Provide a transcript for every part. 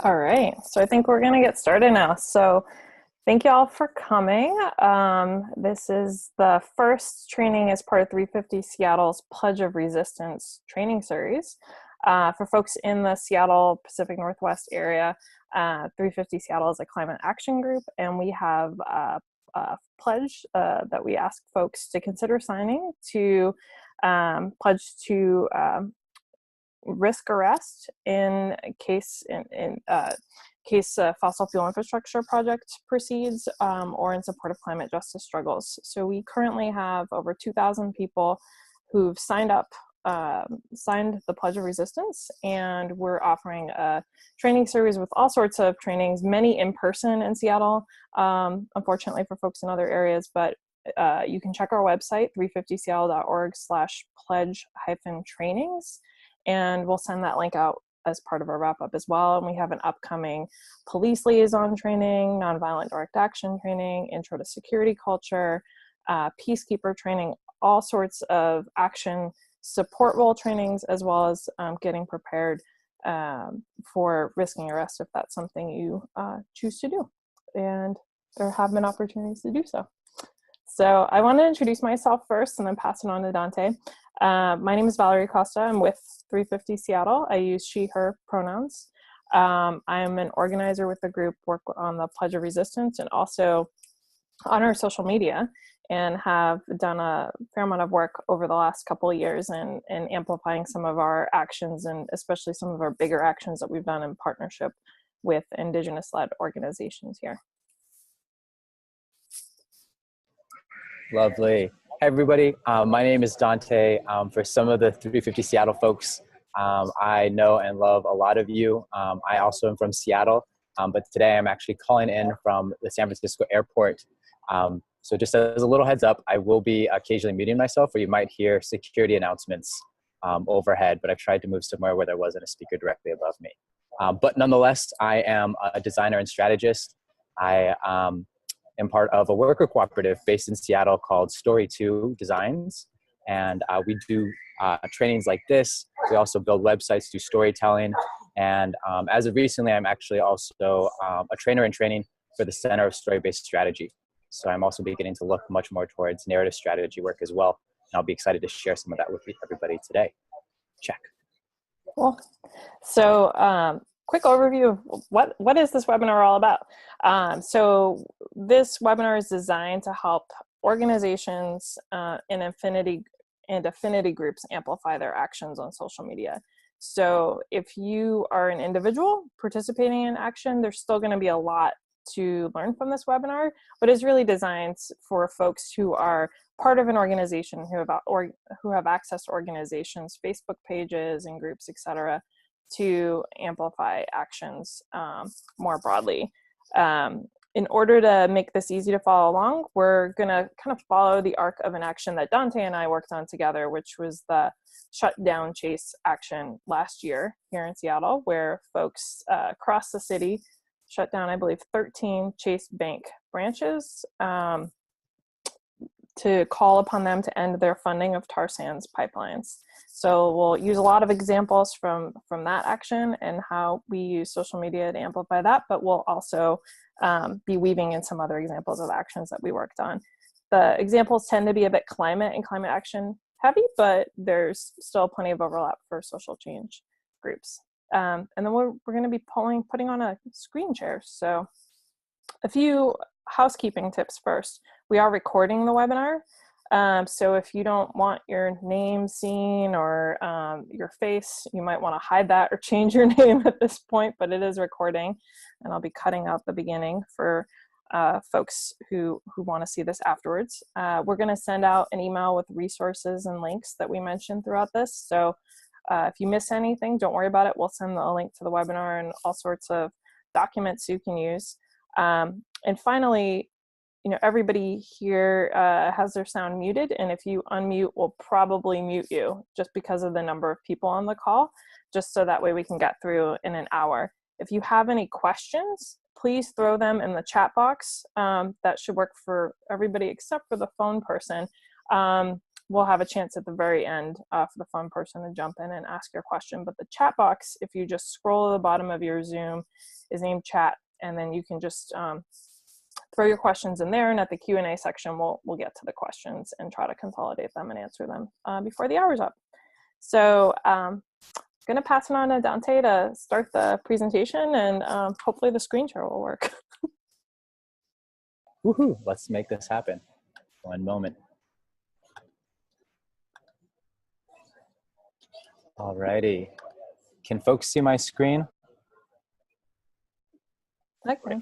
All right, so I think we're gonna get started now. So thank you all for coming. This is the first training as part of 350 Seattle's Pledge of Resistance training series. For folks in the Seattle Pacific Northwest area, 350 Seattle is a climate action group, and we have a pledge that we ask folks to consider signing to pledge to risk arrest in case fossil fuel infrastructure project proceeds or in support of climate justice struggles. So we currently have over 2,000 people who've signed the Pledge of Resistance, and we're offering a training series with all sorts of trainings, many in person in Seattle, unfortunately for folks in other areas, but you can check our website, 350seattle.org/pledge-trainings, and we'll send that link out as part of our wrap-up as well. And we have an upcoming police liaison training, nonviolent direct action training, intro to security culture, peacekeeper training, all sorts of action support role trainings, as well as getting prepared for risking arrest if that's something you choose to do. And there have been opportunities to do so. So I want to introduce myself first and then pass it on to Dante. My name is Valerie Costa. I'm with 350 Seattle. I use she, her pronouns. I'm an organizer with the group, work on the Pledge of Resistance and also on our social media, and have done a fair amount of work over the last couple of years in amplifying some of our actions, and especially some of our bigger actions that we've done in partnership with Indigenous-led organizations here. Lovely. Hey, everybody. My name is Dante. For some of the 350 Seattle folks, I know and love a lot of you. I also am from Seattle, but today I'm actually calling in from the San Francisco airport. So just as a little heads up, I will be occasionally muting myself, or you might hear security announcements overhead, but I've tried to move somewhere where there wasn't a speaker directly above me. But nonetheless, I am a designer and strategist. I am part of a worker cooperative based in Seattle called Story 2 Designs. And we do trainings like this. We also build websites, do storytelling. And as of recently, I'm actually also a trainer in training for the Center of Story-Based Strategy. So I'm also beginning to look much more towards narrative strategy work as well. And I'll be excited to share some of that with everybody today. Check. Cool. So quick overview of what is this webinar all about. So this webinar is designed to help organizations and affinity groups amplify their actions on social media. So if you are an individual participating in action, there's still going to be a lot to learn from this webinar, but it's really designed for folks who are part of an organization, who have access to organizations, Facebook pages and groups, etc., to amplify actions more broadly. In order to make this easy to follow along, we're going to kind of follow the arc of an action that Dante and I worked on together, which was the shutdown chase action last year here in Seattle, where folks across the city shut down, I believe, 13 Chase Bank branches to call upon them to end their funding of tar sands pipelines. So we'll use a lot of examples from that action and how we use social media to amplify that, but we'll also be weaving in some other examples of actions that we worked on. The examples tend to be a bit climate and climate action heavy, but there's still plenty of overlap for social change groups. And then we're going to be putting on a screen share. So a few housekeeping tips first. We are recording the webinar. So if you don't want your name seen or your face, you might want to hide that or change your name at this point, but it is recording, and I'll be cutting out the beginning for folks who want to see this afterwards. We're going to send out an email with resources and links that we mentioned throughout this. So if you miss anything, don't worry about it. We'll send a link to the webinar and all sorts of documents you can use. And finally, everybody here has their sound muted, and if you unmute, we'll probably mute you just because of the number of people on the call, just so that way we can get through in an hour. If you have any questions, please throw them in the chat box. That should work for everybody except for the phone person. we'll have a chance at the very end for the fun person to jump in and ask your question. But the chat box, if you just scroll to the bottom of your Zoom, is named chat, and then you can just throw your questions in there, and at the Q&A section, we'll get to the questions and try to consolidate them and answer them before the hour's up. So I'm gonna pass it on to Dante to start the presentation, and hopefully the screen share will work. Woohoo, let's make this happen. One moment. Alrighty, can folks see my screen? Okay.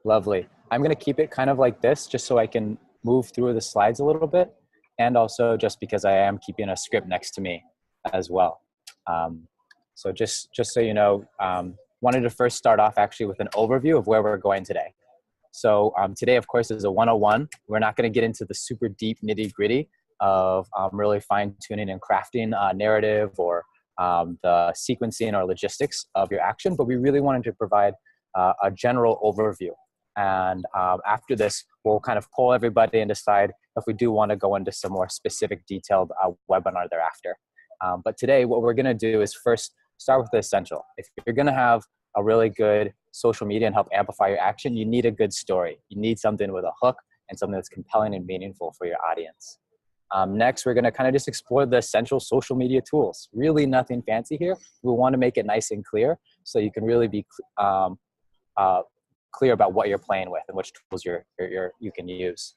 Lovely. I'm going to keep it kind of like this just so I can move through the slides a little bit, and also just because I am keeping a script next to me as well. So just so you know, wanted to first start off actually with an overview of where we're going today. So today, of course, is a 101. We're not going to get into the super deep nitty gritty of really fine tuning and crafting narrative or the sequencing or logistics of your action, but we really wanted to provide a general overview. And after this, we'll kind of poll everybody and decide if we do want to go into some more specific detailed webinar thereafter. But today, what we're going to do is first start with the essential. If you're going to have a really good social media and help amplify your action, you need a good story. You need something with a hook and something that's compelling and meaningful for your audience. Next, we're going to kind of just explore the essential social media tools. Really nothing fancy here. We want to make it nice and clear so you can really be clear about what you're playing with and which tools you can use.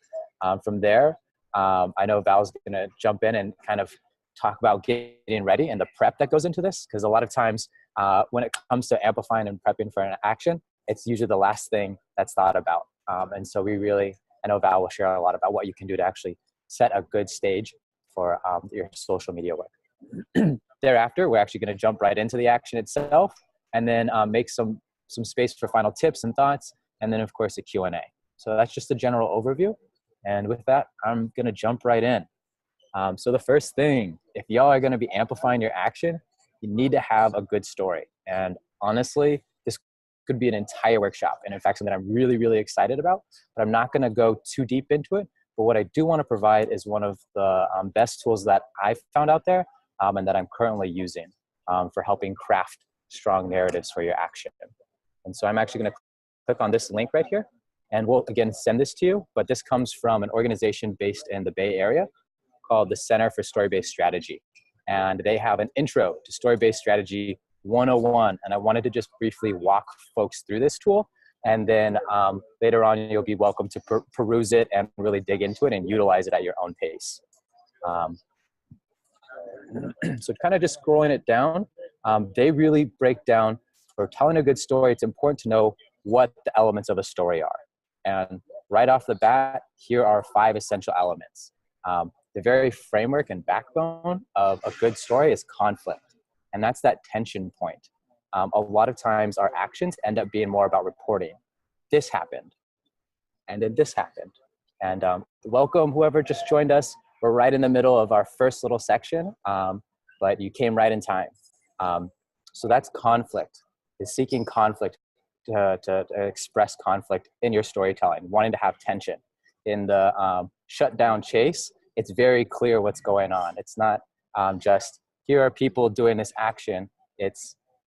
From there, I know Val's going to jump in and kind of talk about getting ready and the prep that goes into this, because a lot of times when it comes to amplifying and prepping for an action, it's usually the last thing that's thought about. And so I know Val will share a lot about what you can do to actually set a good stage for your social media work. Thereafter, we're actually going to jump right into the action itself, and then make some space for final tips and thoughts, and then of course a Q&A. So that's just a general overview. And with that, I'm going to jump right in. So the first thing, if y'all are going to be amplifying your action, you need to have a good story. And honestly, this could be an entire workshop. And in fact, something I'm really, really excited about, but I'm not going to go too deep into it. But what I do want to provide is one of the best tools that I've found out there and that I'm currently using for helping craft strong narratives for your action. And so I'm actually going to click on this link right here, and we'll again send this to you, but this comes from an organization based in the Bay Area called the Center for Story-Based Strategy. And they have an intro to Story-Based Strategy 101. And I wanted to just briefly walk folks through this tool. And then later on, you'll be welcome to peruse it and really dig into it and utilize it at your own pace. So kind of just scrolling it down, they really break down, for telling a good story, it's important to know what the elements of a story are. And right off the bat, here are 5 essential elements. The very framework and backbone of a good story is conflict. And that's that tension point. A lot of times our actions end up being more about reporting. This happened, and then this happened. And welcome whoever just joined us. We're right in the middle of our first little section, but you came right in time. So that's conflict, is seeking conflict to express conflict in your storytelling, wanting to have tension. In the shutdown chase, it's very clear what's going on. It's not just, here are people doing this action.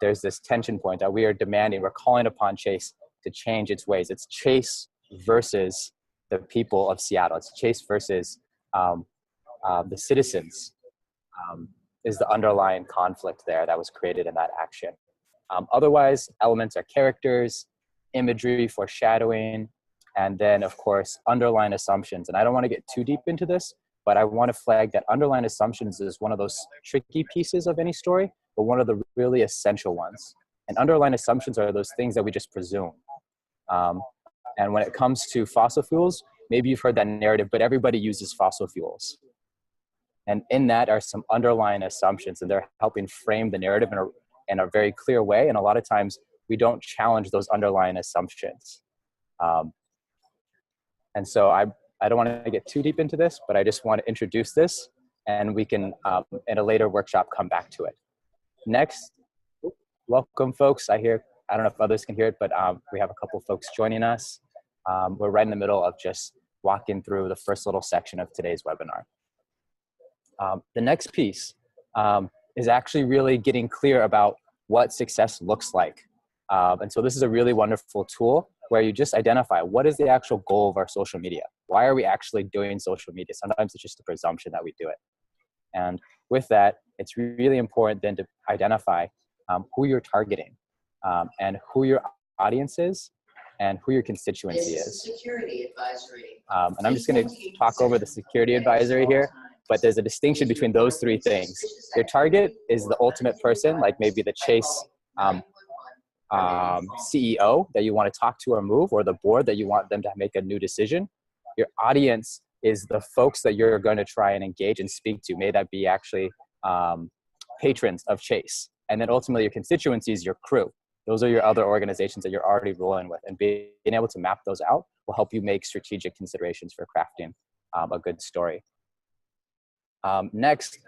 There's this tension point that we are demanding. We're calling upon Chase to change its ways. It's Chase versus the people of Seattle. It's Chase versus the citizens is the underlying conflict there that was created in that action. Otherwise, elements are characters, imagery, foreshadowing, and then, of course, underlying assumptions. And I don't want to get too deep into this, but I want to flag that underlying assumptions is one of those tricky pieces of any story, but one of the really essential ones. And underlying assumptions are those things that we just presume. And when it comes to fossil fuels, maybe you've heard that narrative, but everybody uses fossil fuels. And in that are some underlying assumptions, and they're helping frame the narrative in a very clear way. And a lot of times we don't challenge those underlying assumptions. And so I don't want to get too deep into this, but I just want to introduce this, and we can, in a later workshop, come back to it. Next, welcome folks. I don't know if others can hear it, but we have a couple folks joining us. We're right in the middle of just walking through the first little section of today's webinar. The next piece is actually really getting clear about what success looks like. And so this is a really wonderful tool where you just identify what is the actual goal of our social media. Why are we actually doing social media? Sometimes it's just a presumption that we do it. And with that, it's really important then to identify who you're targeting and who your audience is and who your constituency is. Security advisory. And I'm just going to talk over the security advisory here, but there's a distinction between those three things. Your target is the ultimate person, like maybe the Chase CEO that you want to talk to or move, or the board that you want them to make a new decision. Your audience is the folks that you're going to try and engage and speak to. May that be actually patrons of Chase. And then ultimately your constituency is your crew. Those are your other organizations that you're already rolling with, and being able to map those out will help you make strategic considerations for crafting a good story. Next,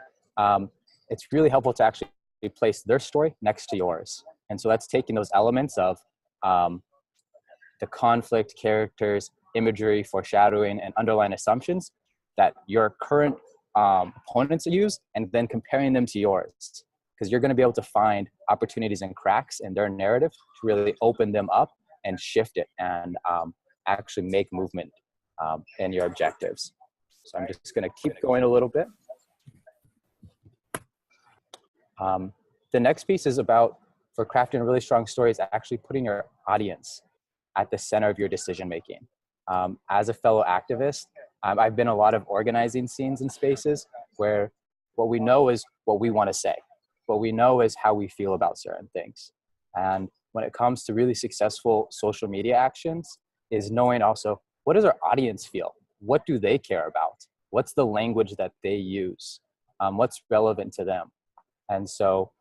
it's really helpful to actually place their story next to yours. And so that's taking those elements of the conflict, characters, imagery, foreshadowing, and underlying assumptions that your current opponents use, and then comparing them to yours. Because you're going to be able to find opportunities and cracks in their narrative to really open them up and shift it and actually make movement in your objectives. So I'm just going to keep going a little bit. The next piece is about, for crafting really strong stories, actually putting your audience at the center of your decision making. As a fellow activist, I've been in a lot of organizing scenes and spaces where what we know is what we want to say. What we know is how we feel about certain things. And when it comes to really successful social media actions, is knowing also, what does our audience feel? What do they care about? What's the language that they use? What's relevant to them? And so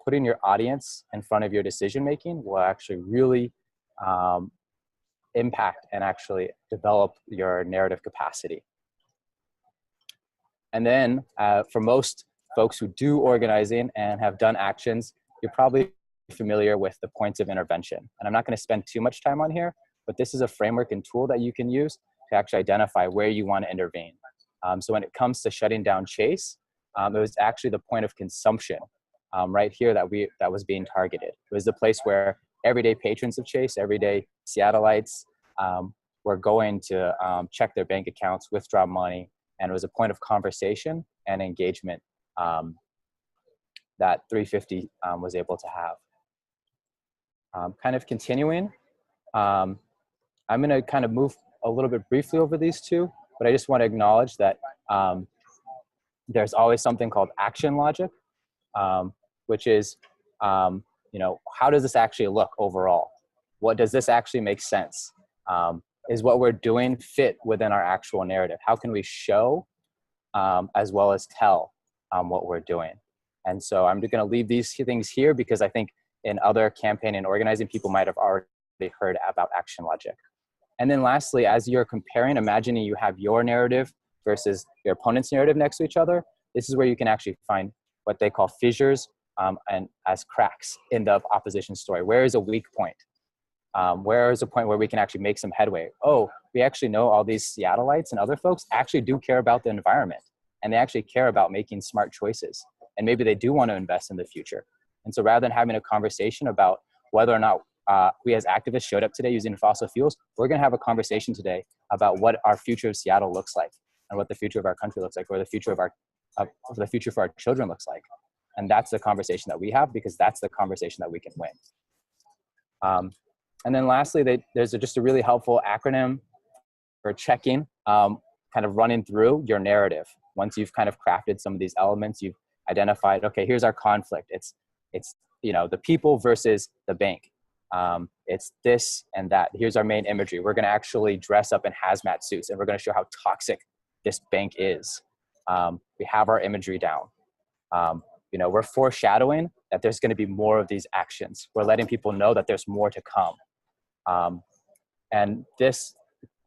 putting your audience in front of your decision-making will actually really impact and actually develop your narrative capacity. And then for most folks who do organizing and have done actions, you're probably familiar with the points of intervention. And I'm not going to spend too much time on here, but this is a framework and tool that you can use to actually identify where you want to intervene. So when it comes to shutting down Chase, it was actually the point of consumption right here that was being targeted. It was the place where everyday patrons of Chase, everyday Seattleites were going to check their bank accounts, withdraw money, and it was a point of conversation and engagement that 350 was able to have. Kind of continuing, I'm going to kind of move a little bit briefly over these two, but I just want to acknowledge that there's always something called action logic, which is, you know, how does this actually look overall? What does this actually make sense? Is what we're doing fit within our actual narrative? How can we show as well as tell what we're doing? And so I'm just going to leave these things here because I think in other campaign and organizing, people might have already heard about action logic. And then lastly, as you're comparing, imagining you have your narrative versus your opponent's narrative next to each other, this is where you can actually find what they call fissures and as cracks in the opposition story. Where is a weak point? Where is a point where we can actually make some headway? Oh, we actually know all these Seattleites and other folks actually do care about the environment, and they actually care about making smart choices. And maybe they do want to invest in the future. And so rather than having a conversation about whether or not we as activists showed up today using fossil fuels, we're going to have a conversation today about what our future of Seattle looks like, and what the future of our country looks like, or the future of the future for our children looks like. And that's the conversation that we have, because that's the conversation that we can win. And then lastly, there's just a really helpful acronym for checking, kind of running through your narrative. Once you've kind of crafted some of these elements, you've identified, okay, here's our conflict. It's you know, the people versus the bank. It's this and that. Here's our main imagery. We're going to actually dress up in hazmat suits, and we're going to show how toxic this bank is. We have our imagery down. You know, we're foreshadowing that there's going to be more of these actions. We're letting people know that there's more to come. And this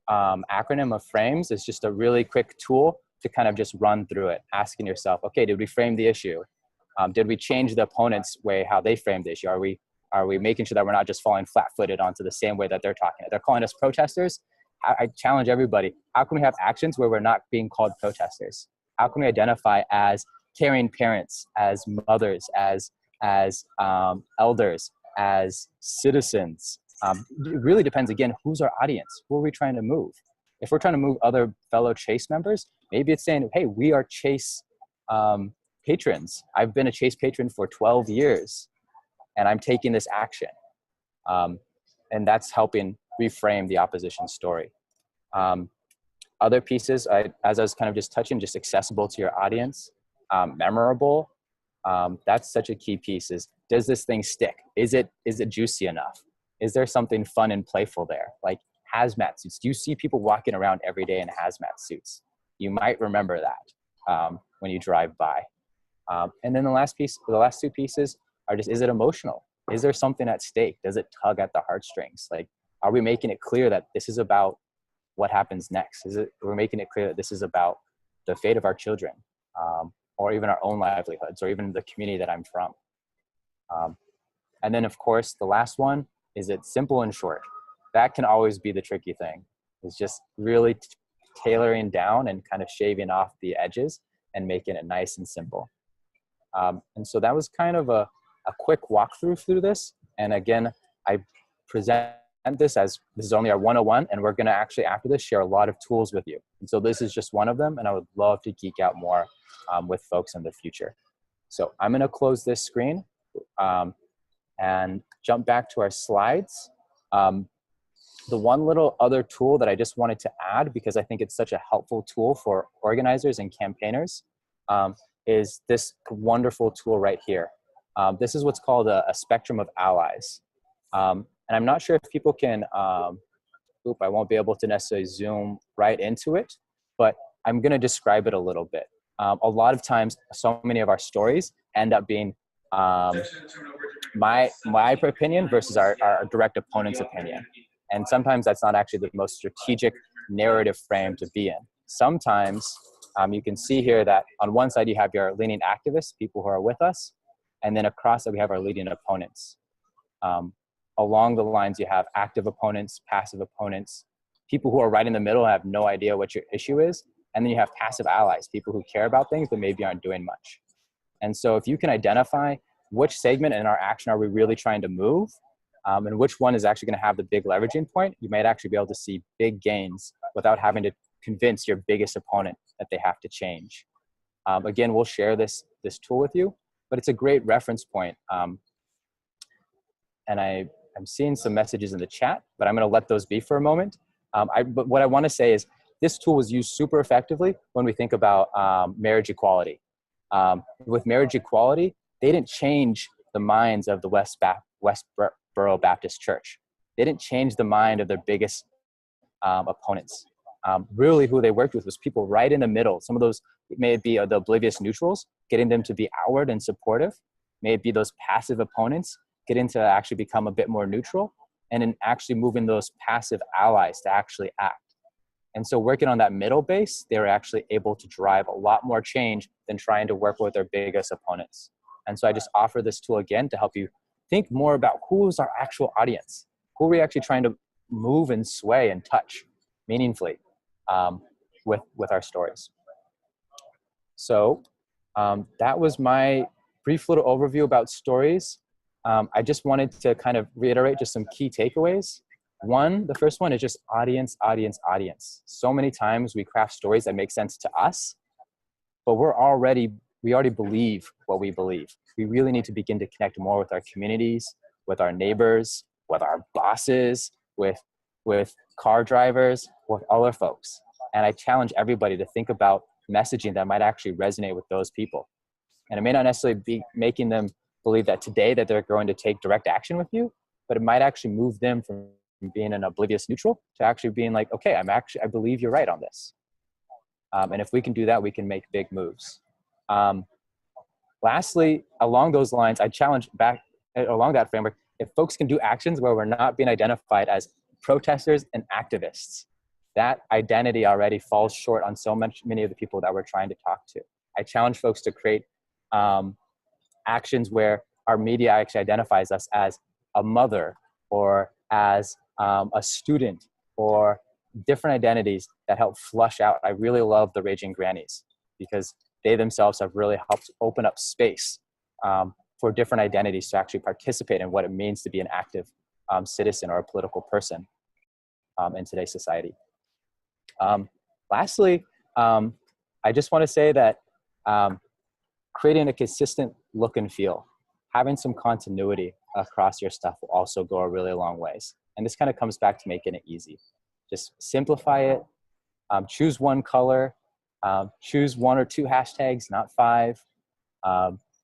acronym of frames is just a really quick tool to kind of just run through it, asking yourself, okay, did we frame the issue? Did we change the opponent's way, how they framed the issue? Are we making sure that we're not just falling flat-footed onto the same way that they're talking? They're calling us protesters. I challenge everybody. How can we have actions where we're not being called protesters? How can we identify as caring parents, as mothers, as elders, as citizens? It really depends, again, who's our audience? Who are we trying to move? If we're trying to move other fellow Chase members, maybe it's saying, hey, we are Chase patrons. I've been a Chase patron for 12 years, and I'm taking this action. And that's helping reframe the opposition story. Other pieces, as I was kind of just touching, just accessible to your audience, memorable. That's such a key piece. Is, does this thing stick? Is it juicy enough? Is there something fun and playful there? Like hazmat suits. Do you see people walking around every day in hazmat suits? You might remember that when you drive by. And then the last two pieces are just, is it emotional? Is there something at stake? Does it tug at the heartstrings? Like, are we making it clear that this is about what happens next? We're making it clear that this is about the fate of our children, or even our own livelihoods, or even the community that I'm from. And then, of course, the last one, is it simple and short? That can always be the tricky thing, is just really tailoring down and kind of shaving off the edges and making it nice and simple. And so that was kind of a quick walkthrough through this. And again, I present this as this is only our 101, and we're going to actually, after this, share a lot of tools with you. And so this is just one of them, and I would love to geek out more with folks in the future. So I'm going to close this screen and jump back to our slides. The one little other tool that I just wanted to add, because I think it's such a helpful tool for organizers and campaigners, is this wonderful tool right here. This is what's called a spectrum of allies. And I'm not sure if people can, I won't be able to necessarily zoom right into it, but I'm gonna describe it a little bit. A lot of times, so many of our stories end up being my opinion versus our direct opponent's opinion. And sometimes that's not actually the most strategic narrative frame to be in. Sometimes you can see here that on one side you have your leading activists, people who are with us, and then across that we have our leading opponents. Along the lines you have active opponents, passive opponents, people who are right in the middle and have no idea what your issue is, and then you have passive allies, people who care about things but maybe aren't doing much. And so if you can identify which segment in our action are we really trying to move, and which one is actually going to have the big leveraging point, you might actually be able to see big gains without having to convince your biggest opponent that they have to change. Again, we'll share this tool with you, but it's a great reference point. And I'm seeing some messages in the chat, but I'm going to let those be for a moment. But what I want to say is this tool was used super effectively when we think about marriage equality. With marriage equality, they didn't change the minds of the Westboro Baptist Church. They didn't change the mind of their biggest opponents. Really who they worked with was people right in the middle. Some of those may be the oblivious neutrals, getting them to be outward and supportive. May it be those passive opponents, getting to actually become a bit more neutral, and then actually moving those passive allies to actually act. And so working on that middle base, they were actually able to drive a lot more change than trying to work with their biggest opponents. And so I just offer this tool again to help you think more about who's our actual audience. Who are we actually trying to move and sway and touch meaningfully with our stories. So that was my brief little overview about stories. I just wanted to kind of reiterate just some key takeaways. The first one is just audience, audience, audience. So many times we craft stories that make sense to us, but we already believe what we believe. We really need to begin to connect more with our communities, with our neighbors, with our bosses, with car drivers, with other folks. And I challenge everybody to think about messaging that might actually resonate with those people. And it may not necessarily be making them believe that today that they're going to take direct action with you, but it might actually move them from being an oblivious neutral to actually being like, okay, I believe you're right on this. And if we can do that, we can make big moves. Lastly, along those lines, I challenge back along that framework, if folks can do actions where we're not being identified as protesters and activists, that identity already falls short on many of the people that we're trying to talk to. I challenge folks to create actions where our media actually identifies us as a mother or as a student or different identities that help flush out. I really love the Raging Grannies. because they themselves have really helped open up space for different identities to actually participate in what it means to be an active citizen or a political person in today's society. Lastly, I just want to say that creating a consistent look and feel, having some continuity across your stuff will also go a really long ways. And this kind of comes back to making it easy. Just simplify it, choose one color, choose 1 or 2 hashtags, not 5.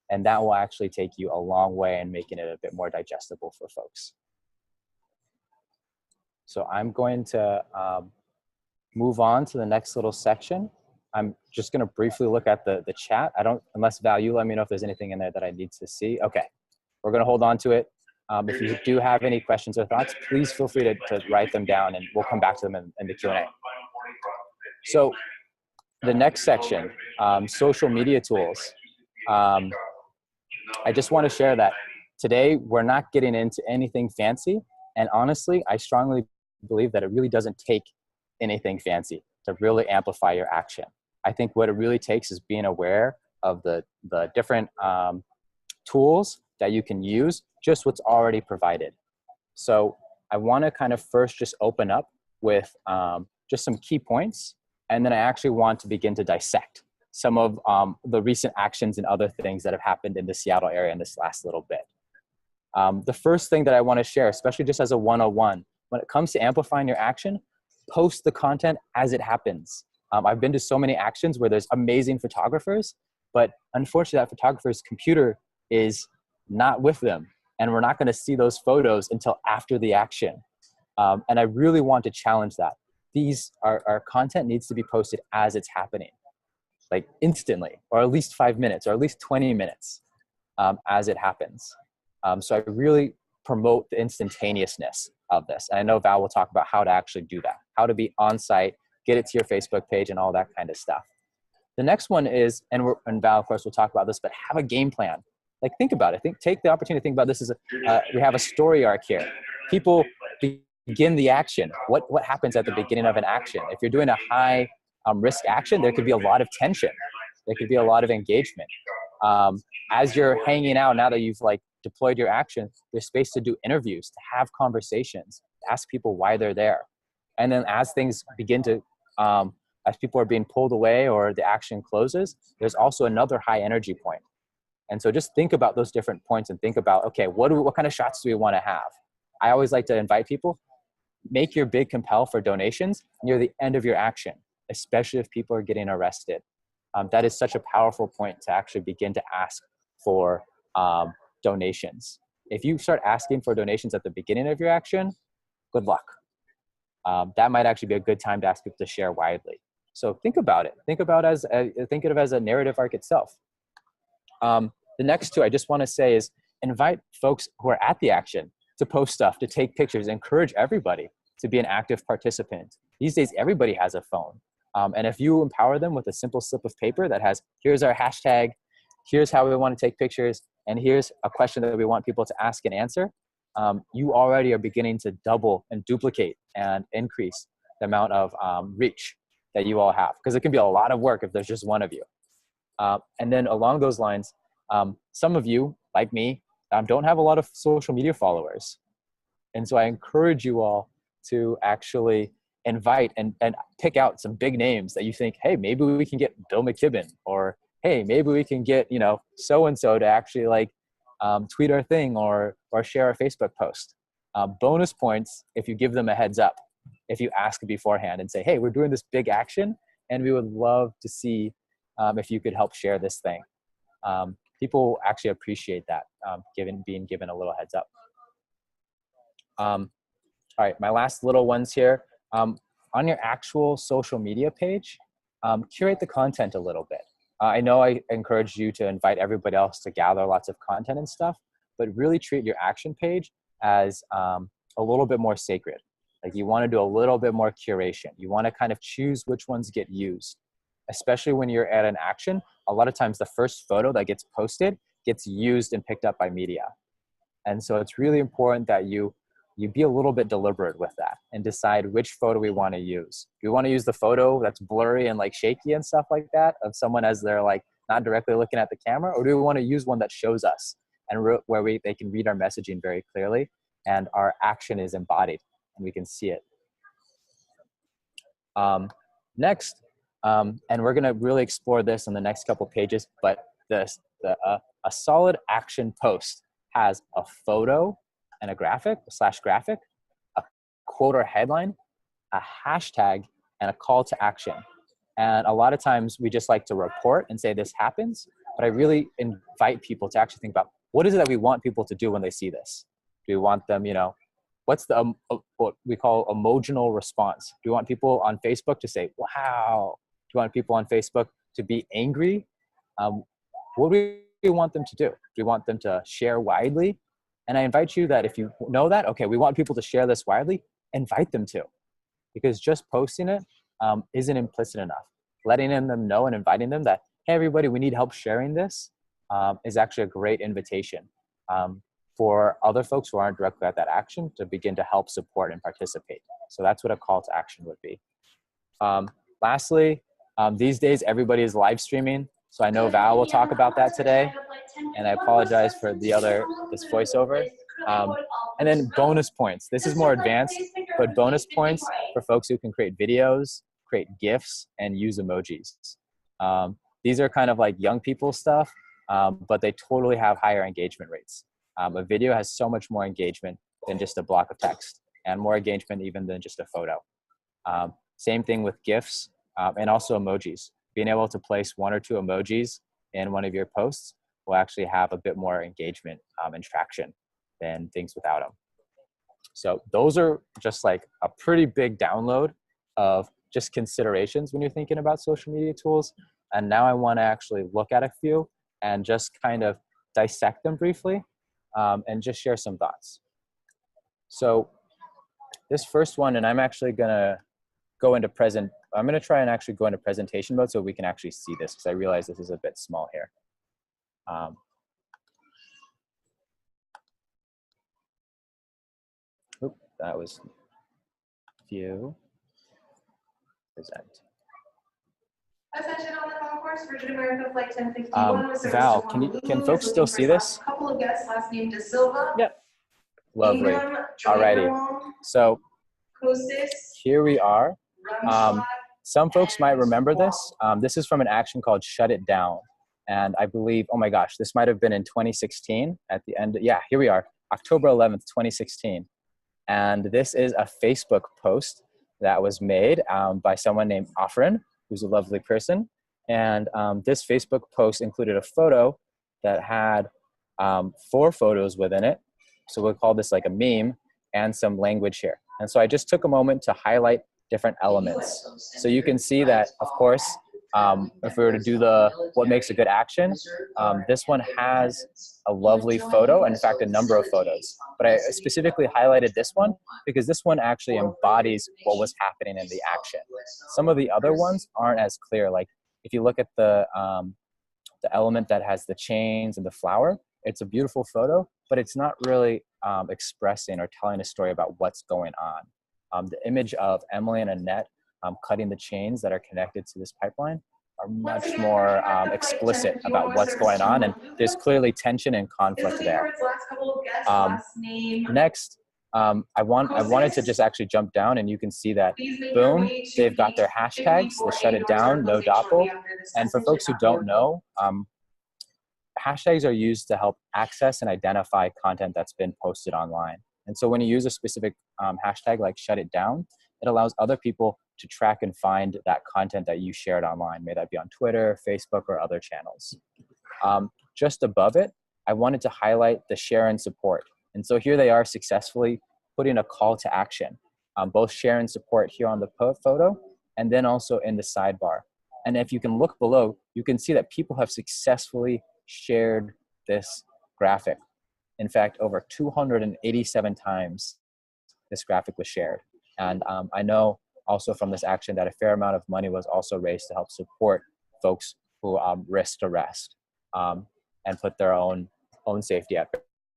And that will actually take you a long way in making it a bit more digestible for folks. So I'm going to move on to the next little section. I'm just going to briefly look at the chat. Unless Val, you let me know if there's anything in there that I need to see. Okay, we're going to hold on to it. If you do have any questions or thoughts, please feel free to write them down and we'll come back to them in the Q&A. So the next section, social media tools. I just want to share that today we're not getting into anything fancy. And honestly, I strongly believe that it really doesn't take anything fancy to really amplify your action. I think what it really takes is being aware of the different tools that you can use, just what's already provided. So I want to kind of first just open up with just some key points, and then I actually want to begin to dissect some of the recent actions and other things that have happened in the Seattle area in this last little bit. The first thing that I want to share, especially just as a 101, when it comes to amplifying your action, post the content as it happens. I've been to so many actions where there's amazing photographers, but unfortunately that photographer's computer is not with them, and we're not going to see those photos until after the action. And I really want to challenge that. Our content needs to be posted as it's happening, like instantly, or at least 5 minutes, or at least 20 minutes as it happens. So I really promote the instantaneousness of this. And I know Val will talk about how to actually do that, how to be on site, get it to your Facebook page and all that kind of stuff. The next one is, and Val, of course, will talk about this, but have a game plan. Like, think about it. Take the opportunity to think about this as we have a story arc here. People begin the action. What happens at the beginning of an action? If you're doing a high risk action, there could be a lot of tension. There could be a lot of engagement. As you're hanging out, now that you've deployed your action, there's space to do interviews, to have conversations, to ask people why they're there. And then as things begin to, as people are being pulled away or the action closes, there's also another high energy point. And so just think about those different points and think about, okay, what kind of shots do we want to have? I always like to invite people, make your big compel for donations near the end of your action, especially if people are getting arrested. That is such a powerful point to actually begin to ask for donations. If you start asking for donations at the beginning of your action, good luck. That might actually be a good time to ask people to share widely. So think about it. Think of it as a narrative arc itself. The next two I just want to say is invite folks who are at the action to post stuff, to take pictures, encourage everybody to be an active participant. These days, everybody has a phone. And if you empower them with a simple slip of paper that has, here's our hashtag, here's how we want to take pictures, and here's a question that we want people to ask and answer, you already are beginning to double and duplicate and increase the amount of reach that you all have. Because it can be a lot of work if there's just one of you. And then along those lines, some of you, like me, don't have a lot of social media followers. And so I encourage you all to actually invite and pick out some big names that you think, hey, maybe we can get Bill McKibben, or hey, maybe we can get, so-and-so to actually tweet our thing or share our Facebook post. Bonus points if you give them a heads up, if you ask beforehand and say, hey, we're doing this big action and we would love to see if you could help share this thing. People actually appreciate that, being given a little heads up. All right, my last little ones here. On your actual social media page, curate the content a little bit. I know I encouraged you to invite everybody else to gather lots of content and stuff, but really treat your action page as a little bit more sacred. Like, you want to do a little bit more curation. You want to kind of choose which ones get used, especially when you're at an action. A lot of times the first photo that gets posted gets used and picked up by media. And so it's really important that you you be a little bit deliberate with that and decide which photo we want to use. Do we want to use the photo that's blurry and like shaky and stuff like that of someone as they're like not directly looking at the camera, or do we want to use one that shows us and where they can read our messaging very clearly and our action is embodied and we can see it. Next, and we're going to really explore this in the next couple pages, but a solid action post has a photo and a graphic, graphic, a quote or headline, a hashtag, and a call to action. And a lot of times we just like to report and say this happens, but I really invite people to actually think about what is it that we want people to do when they see this? Do we want them, you know, what's the what we call emotional response? Do you want people on Facebook to say, wow? Do you want people on Facebook to be angry? What do we want them to do? Do we want them to share widely? And I invite you that if you know that, okay, we want people to share this widely, invite them to. Because just posting it isn't implicit enough. Letting them know and inviting them that, hey, everybody, we need help sharing this is actually a great invitation for other folks who aren't directly at that action to begin to help support and participate. So that's what a call to action would be. Lastly, these days, everybody is live streaming. So I know Val will talk about that today. And I apologize for this voiceover. And then bonus points. This is more advanced, but bonus points for folks who can create videos, create GIFs, and use emojis. These are kind of like young people stuff, but they totally have higher engagement rates. A video has so much more engagement than just a block of text, and more engagement even than just a photo. Same thing with GIFs and also emojis. Being able to place 1 or 2 emojis in one of your posts will actually have a bit more engagement and traction than things without them. So those are just like a pretty big download of just considerations when you're thinking about social media tools. And now I want to actually look at a few and just kind of dissect them briefly and just share some thoughts. So this first one, and I'm actually going to go into I'm going to try and actually go into presentation mode so we can actually see this, because I realize this is a bit small here. That was view, present. Attention on the golf course, Virgin America Flight 1051. Val, can folks still see this? A couple of guests, last name De Silva. Yep. Lovely. Alrighty. So here we are. Some folks might remember this. This is from an action called Shut It Down. And I believe, oh my gosh, this might have been in 2016 at the end. Yeah, here we are, October 11th, 2016. And this is a Facebook post that was made by someone named Afrin, who's a lovely person. And this Facebook post included a photo that had 4 photos within it. So we'll call this like a meme, and some language here. And so I just took a moment to highlight different elements. So you can see that, of course, if we were to do what makes a good action, this one has a lovely photo, and in fact, a number of photos. But I specifically highlighted this one because this one actually embodies what was happening in the action. Some of the other ones aren't as clear. Like if you look at the element that has the chains and the flower, it's a beautiful photo, but it's not really expressing or telling a story about what's going on. The image of Emily and Annette cutting the chains that are connected to this pipeline are much more explicit about what's going on, and there's clearly tension and conflict there. Next, I wanted to just actually jump down, and you can see that, boom, they've got their hashtags, the Shut It Down, No Doppel, and for folks who don't know, hashtags are used to help access and identify content that's been posted online. And so when you use a specific hashtag like Shut It Down, it allows other people to track and find that content that you shared online, may that be on Twitter, Facebook, or other channels. Just above it, I wanted to highlight the share and support. And so here they are successfully putting a call to action, both share and support here on the photo, and then also in the sidebar. And if you can look below, you can see that people have successfully shared this graphic. In fact, over 287 times this graphic was shared. And I know also from this action that a fair amount of money was also raised to help support folks who risked arrest and put their own safety at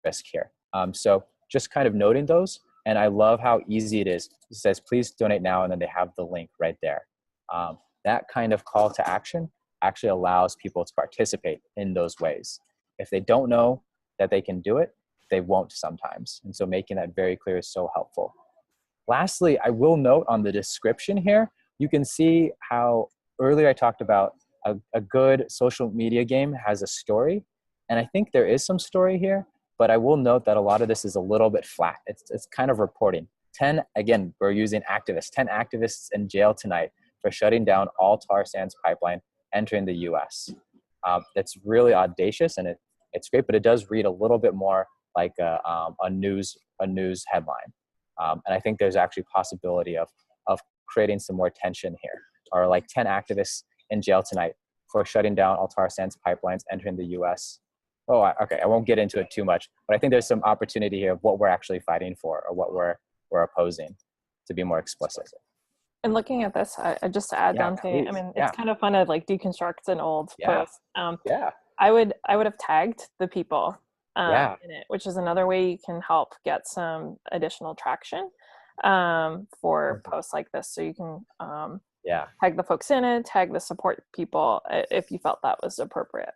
risk here. So just kind of noting those. And I love how easy it is. It says, please donate now, and then they have the link right there. That kind of call to action actually allows people to participate in those ways. If they don't know that they can do it, they won't sometimes. And so making that very clear is so helpful. Lastly, I will note on the description here, you can see how earlier I talked about a good social media game has a story. And I think there is some story here, but I will note that a lot of this is a little bit flat. It's kind of reporting. 10, again, we're using activists, 10 activists in jail tonight for shutting down all tar sands pipeline entering the US. It's really audacious and it's great, but it does read a little bit more like a news headline. And I think there's actually possibility of creating some more tension here, or like 10 activists in jail tonight for shutting down all tar sands pipelines entering the US. Okay, I won't get into it too much, but I think there's some opportunity here of what we're actually fighting for or what we're opposing, to be more explicit. And looking at this, I just to add, Dante, please. I mean, it's kind of fun to like deconstruct an old post. I would have tagged the people in it, which is another way you can help get some additional traction for posts like this. So you can tag the folks in it, tag the support people if you felt that was appropriate.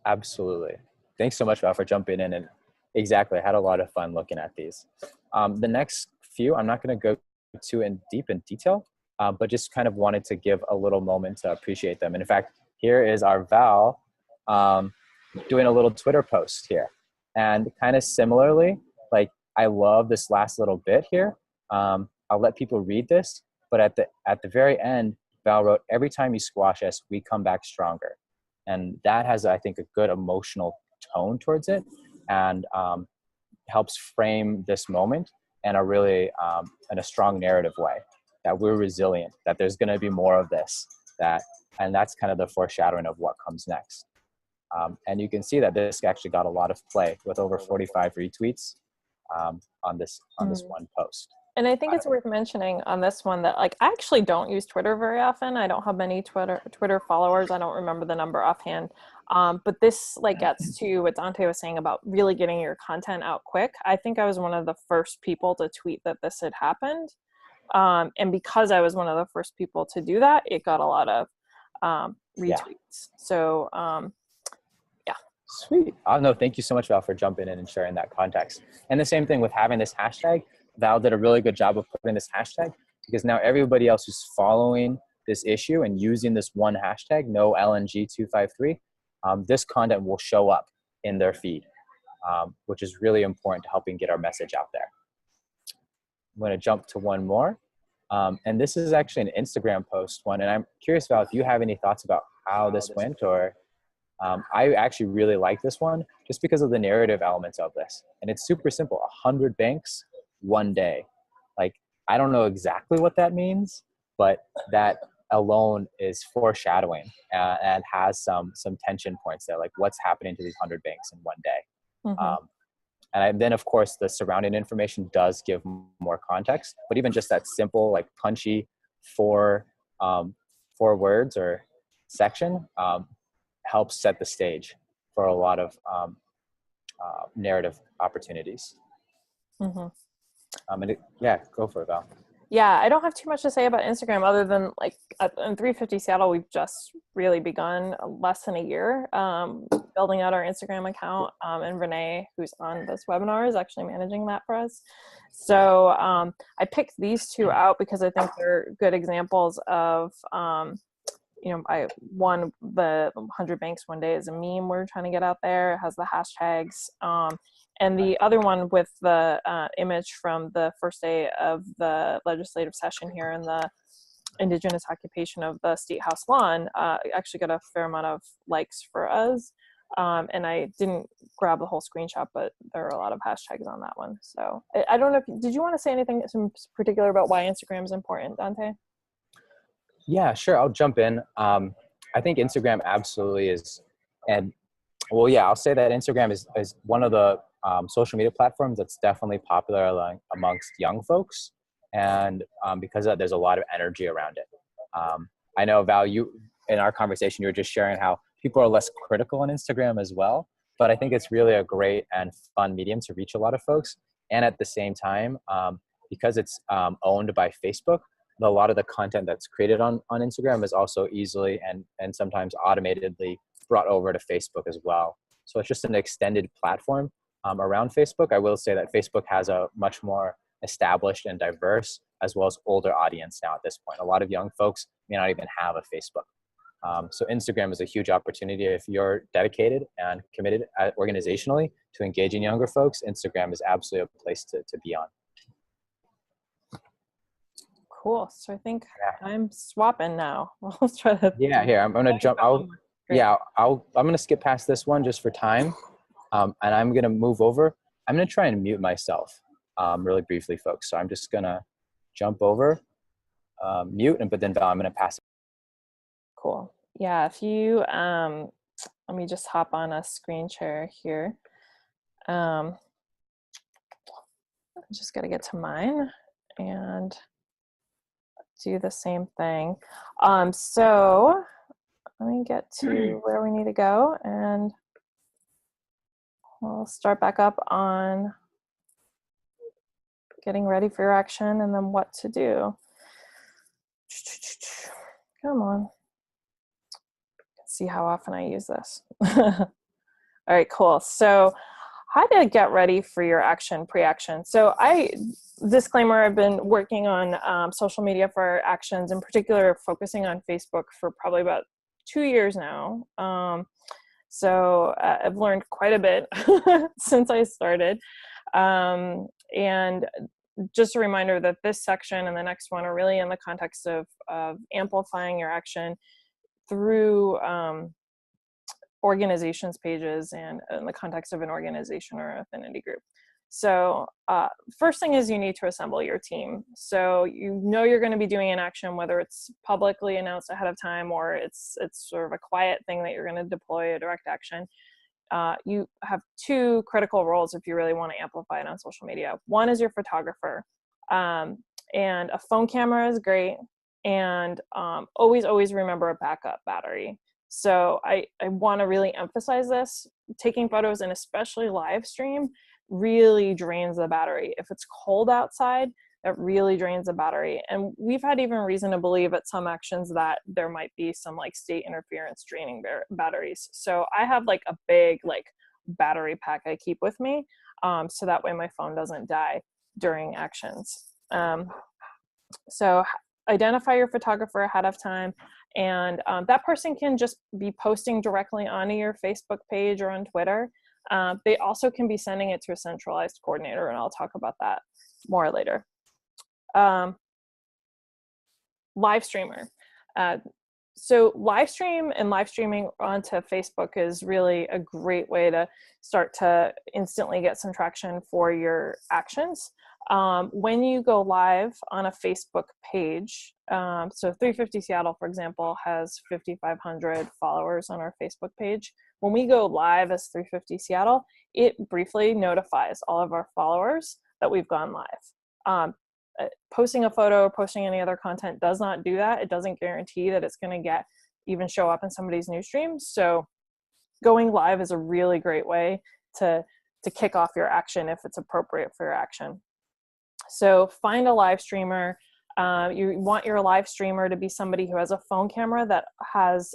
Absolutely. Thanks so much, Val, for jumping in. And exactly, I had a lot of fun looking at these. The next few, I'm not going to go too deep in detail, but just kind of wanted to give a little moment to appreciate them. And in fact, here is our Val doing a little Twitter post here. And kind of similarly, like, I love this last little bit here. I'll let people read this, but at the very end, Val wrote, "Every time you squash us, we come back stronger." And that has, I think, a good emotional tone towards it, and helps frame this moment in a really in a strong narrative way, that we're resilient, that there's going to be more of this, and that's kind of the foreshadowing of what comes next. And you can see that this actually got a lot of play with over 45 retweets on this one post. And I think it's worth mentioning on this one that, like, I actually don't use Twitter very often. I don't have many Twitter followers. I don't remember the number offhand. But this like gets to what Dante was saying about really getting your content out quick. I think I was one of the first people to tweet that this had happened. And because I was one of the first people to do that, it got a lot of retweets. So Sweet. No, thank you so much, Val, for jumping in and sharing that context. And the same thing with having this hashtag. Val did a really good job of putting this hashtag, because now everybody else who's following this issue and using this one hashtag, no LNG253, this content will show up in their feed, which is really important to helping get our message out there. I'm going to jump to one more. And this is actually an Instagram post one. And I'm curious, Val, if you have any thoughts about how this went, or I actually really like this one just because of the narrative elements of this. And it's super simple, 100 banks, one day. Like, I don't know exactly what that means, but that alone is foreshadowing and has some tension points there, like what's happening to these 100 banks in one day. And then, of course, the surrounding information does give more context, but even just that simple, like punchy four words or section helps set the stage for a lot of narrative opportunities. Go for it, Val. Yeah, I don't have too much to say about Instagram other than, like, in 350 Seattle, we've just really begun less than a year building out our Instagram account. And Renee, who's on this webinar, is actually managing that for us. So I picked these two out because I think they're good examples of, the 100 banks one day is a meme we're trying to get out there. It has the hashtags. And the other one with the image from the first day of the legislative session here in the Indigenous occupation of the State House lawn actually got a fair amount of likes for us. And I didn't grab the whole screenshot, but there are a lot of hashtags on that one. So I don't know did you want to say anything in particular about why Instagram is important, Dante? Yeah, sure. I'll jump in. I think Instagram absolutely is. And I'll say that Instagram is one of the social media platforms that's definitely popular amongst young folks. And because of that, there's a lot of energy around it. I know, Val, in our conversation, you were just sharing how people are less critical on Instagram as well. But I think it's really a great and fun medium to reach a lot of folks. And at the same time, because it's owned by Facebook, a lot of the content that's created on Instagram is also easily and sometimes automatedly brought over to Facebook as well. So it's just an extended platform around Facebook. I will say that Facebook has a much more established and diverse, as well as older audience now at this point. A lot of young folks may not even have a Facebook. So Instagram is a huge opportunity. If you're dedicated and committed organizationally to engaging younger folks, Instagram is absolutely a place to be on. Cool. So I think I'm swapping now. Let's try to. Yeah, here, I'm gonna jump. I'm gonna skip past this one just for time. And I'm gonna move over. I'm gonna try and mute myself really briefly, folks. So I'm just gonna jump over, mute, but then Val, I'm gonna pass it. Cool. Yeah, if you, let me just hop on a screen share here. I'm just gonna get to mine and do the same thing. So let me get to where we need to go, and we'll start back up on getting ready for your action and then what to do. Come on. See how often I use this. All right, cool. So how to get ready for your action, pre-action. So disclaimer, I've been working on social media for actions, in particular focusing on Facebook for probably about 2 years now. So I've learned quite a bit since I started. And just a reminder that this section and the next one are really in the context of amplifying your action through organizations pages and in the context of an organization or affinity group. So first thing is you need to assemble your team. So you know you're going to be doing an action, whether it's publicly announced ahead of time or it's sort of a quiet thing that you're going to deploy a direct action. You have 2 critical roles if you really want to amplify it on social media. One is your photographer, and a phone camera is great, and always remember a backup battery. So I want to really emphasize this. Taking photos, and especially live stream, really drains the battery. If it's cold outside, that really drains the battery. And we've had even reason to believe at some actions that there might be some like state interference draining batteries. So I have like a big like battery pack I keep with me, so that way my phone doesn't die during actions. So identify your photographer ahead of time, and that person can just be posting directly onto your Facebook page or on Twitter. They also can be sending it to a centralized coordinator, and I'll talk about that more later. Livestreamer. So live streaming onto Facebook is really a great way to start to instantly get some traction for your actions. When you go live on a Facebook page, so 350 Seattle, for example, has 5,500 followers on our Facebook page. When we go live as 350 Seattle, it briefly notifies all of our followers that we've gone live. Posting a photo or posting any other content does not do that. It doesn't guarantee that it's going to even show up in somebody's news stream. So going live is a really great way to kick off your action if it's appropriate for your action. So find a live streamer. You want your live streamer to be somebody who has a phone camera that has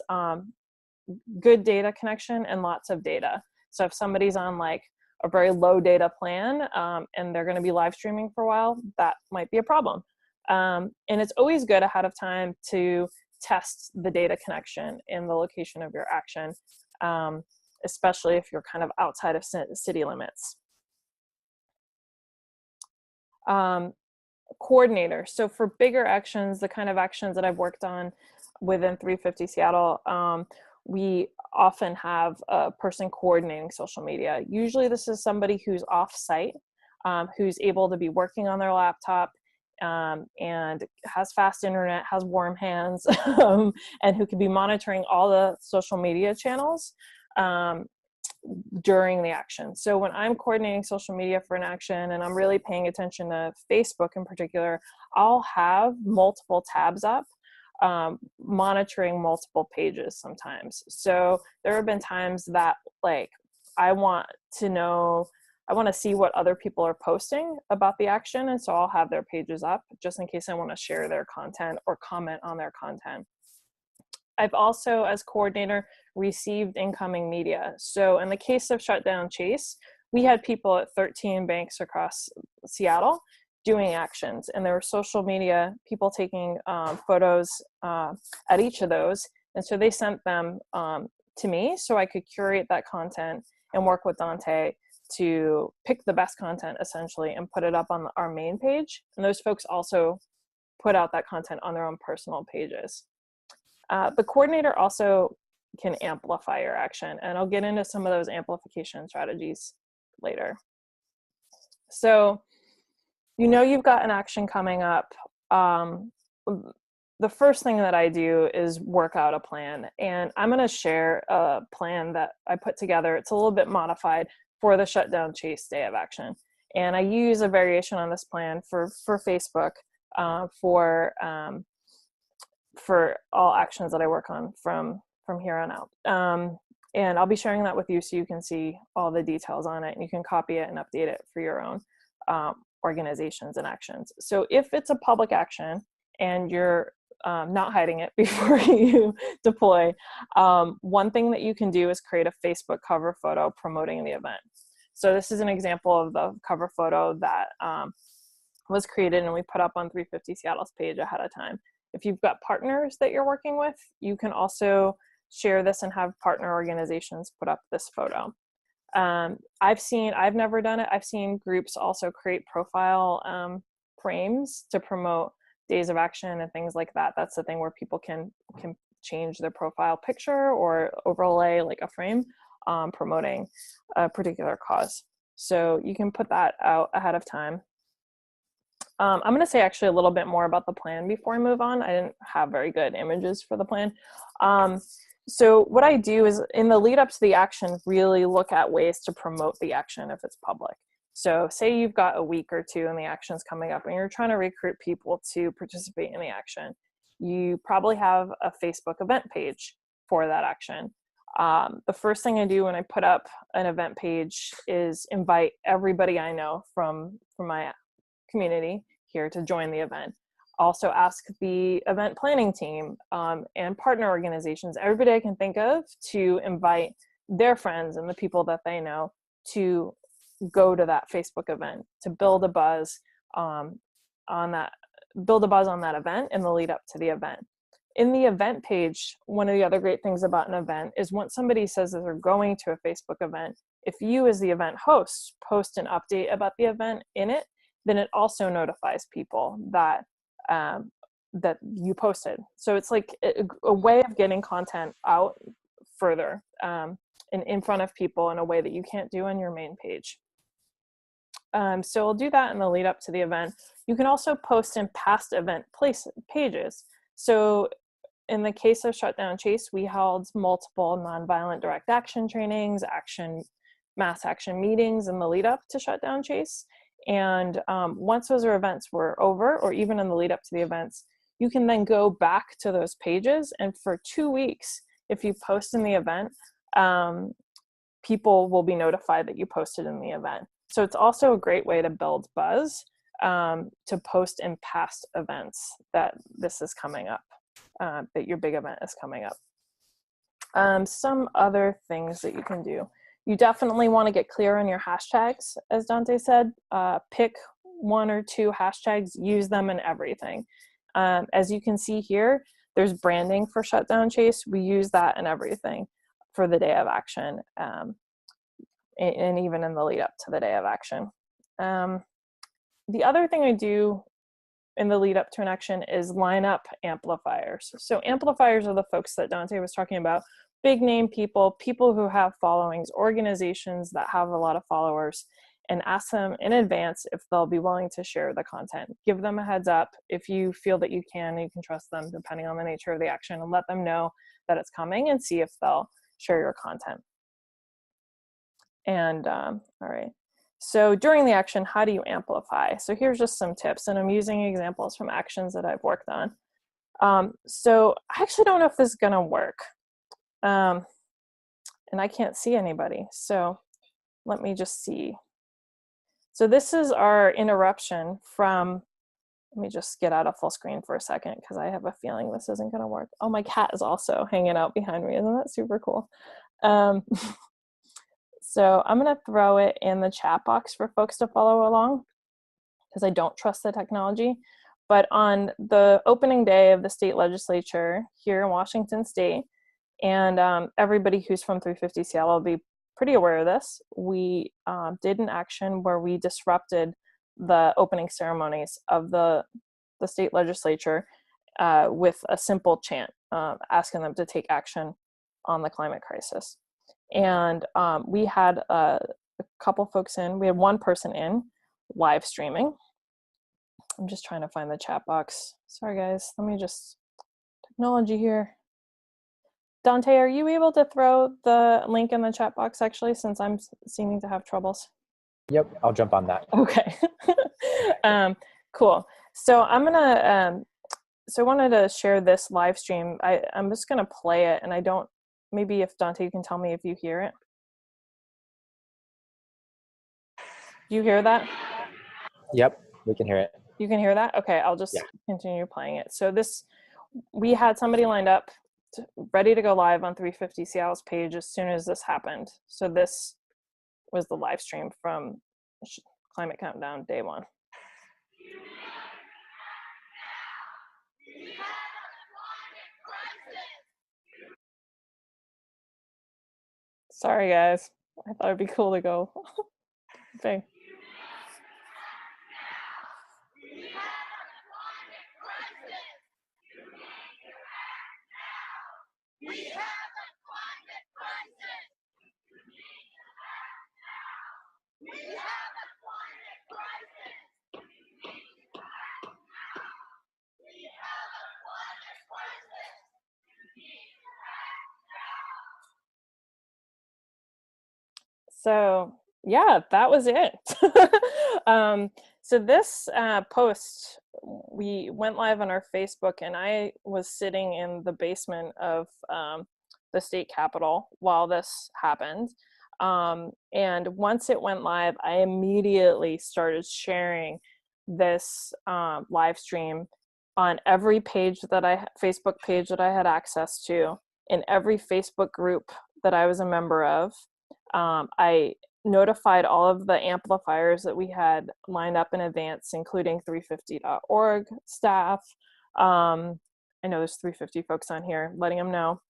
good data connection and lots of data. So if somebody's on like a very low data plan and they're going to be live streaming for a while, that might be a problem. And it's always good ahead of time to test the data connection in the location of your action, especially if you're kind of outside of city limits. Coordinator. So for bigger actions, the kind of actions that I've worked on within 350 Seattle, we often have a person coordinating social media. Usually this is somebody who's off-site, who's able to be working on their laptop and has fast internet, has warm hands, and who can be monitoring all the social media channels during the action. So when I'm coordinating social media for an action and I'm really paying attention to Facebook in particular, I'll have multiple tabs up, monitoring multiple pages sometimes. So there have been times that like I want to know I want to see what other people are posting about the action, and so I'll have their pages up just in case I want to share their content or comment on their content. I've also, as coordinator, received incoming media. So in the case of Shutdown Chase, we had people at 13 banks across Seattle doing actions, and there were social media people taking photos at each of those, and so they sent them to me so I could curate that content and work with Dante to pick the best content essentially and put it up on our main page. And those folks also put out that content on their own personal pages. The coordinator also can amplify your action, and I'll get into some of those amplification strategies later. So you know you've got an action coming up. The first thing that I do is work out a plan, and I'm going to share a plan that I put together. It's a little bit modified for the Shutdown Chase day of action, and I use a variation on this plan for Facebook for all actions that I work on from here on out. And I'll be sharing that with you so you can see all the details on it, and you can copy it and update it for your own organizations and actions. So if it's a public action and you're not hiding it before you deploy, one thing that you can do is create a Facebook cover photo promoting the event. So this is an example of the cover photo that was created and we put up on 350 Seattle's page ahead of time. If you've got partners that you're working with, you can also share this and have partner organizations put up this photo. I've never done it. I've seen groups also create profile frames to promote days of action and things like that. That's the thing where people can change their profile picture or overlay like a frame promoting a particular cause. So you can put that out ahead of time. I'm going to say actually a little bit more about the plan before I move on. I didn't have very good images for the plan. So what I do is in the lead up to the action, really look at ways to promote the action if it's public. So say you've got a week or two and the action's coming up and you're trying to recruit people to participate in the action. You probably have a Facebook event page for that action. The first thing I do when I put up an event page is invite everybody I know from my community here to join the event. Also ask the event planning team and partner organizations, everybody I can think of, to invite their friends and the people that they know to go to that Facebook event, to build a buzz on that event in the lead up to the event. In the event page, one of the other great things about an event is once somebody says that they're going to a Facebook event, if you as the event host post an update about the event in it, then it also notifies people that that you posted. So it's like a way of getting content out further and in front of people in a way that you can't do on your main page. So we'll do that in the lead up to the event. You can also post in past event pages. So in the case of Shutdown Chase, we held multiple nonviolent direct action trainings, mass action meetings in the lead up to Shutdown Chase. And once those events were over, or even in the lead up to the events, you can then go back to those pages. And for 2 weeks, if you post in the event, people will be notified that you posted in the event. So it's also a great way to build buzz, to post in past events that this is coming up, that your big event is coming up. Some other things that you can do. You definitely want to get clear on your hashtags, as Dante said. Pick 1 or 2 hashtags, use them in everything. As you can see here, there's branding for Shutdown Chase. We use that in everything for the day of action, and even in the lead up to the day of action. The other thing I do in the lead up to an action is line up amplifiers. So amplifiers are the folks that Dante was talking about. Big name people who have followings, organizations that have a lot of followers, and ask them in advance if they'll be willing to share the content. Give them a heads up if you feel that you can trust them depending on the nature of the action, and let them know that it's coming and see if they'll share your content. And all right, so during the action, how do you amplify? So here's just some tips, and I'm using examples from actions that I've worked on. So I actually don't know if this is gonna work. And I can't see anybody, so let me just see. So this is our interruption from, let me just get out of full screen for a second because I have a feeling this isn't going to work. Oh, my cat is also hanging out behind me. Isn't that super cool? So I'm going to throw it in the chat box for folks to follow along because I don't trust the technology. But on the opening day of the state legislature here in Washington State, and everybody who's from 350 Seattle will be pretty aware of this, we did an action where we disrupted the opening ceremonies of the state legislature with a simple chant asking them to take action on the climate crisis. And we had a couple folks in. We had one person in live streaming. I'm just trying to find the chat box. Sorry, guys. Let me just, technology here. Dante, are you able to throw the link in the chat box, actually, since I'm seeming to have troubles? Yep, I'll jump on that. Okay. Cool. So I'm gonna, so I wanted to share this live stream. I'm just gonna play it, and I don't, maybe if Dante, you can tell me if you hear it. You hear that? Yep, we can hear it. You can hear that? Okay, I'll just continue playing it. So this, we had somebody lined up ready to go live on 350 Seattle's page as soon as this happened. So this was the live stream from Climate Countdown Day 1. Sorry, guys. I thought it'd be cool to go. Okay. So yeah, that was it. So this post, we went live on our Facebook, and I was sitting in the basement of the state capitol while this happened. And once it went live, I immediately started sharing this live stream on every page that Facebook page that I had access to, in every Facebook group that I was a member of. I notified all of the amplifiers that we had lined up in advance, including 350.org staff. I know there's 350 folks on here, letting them know.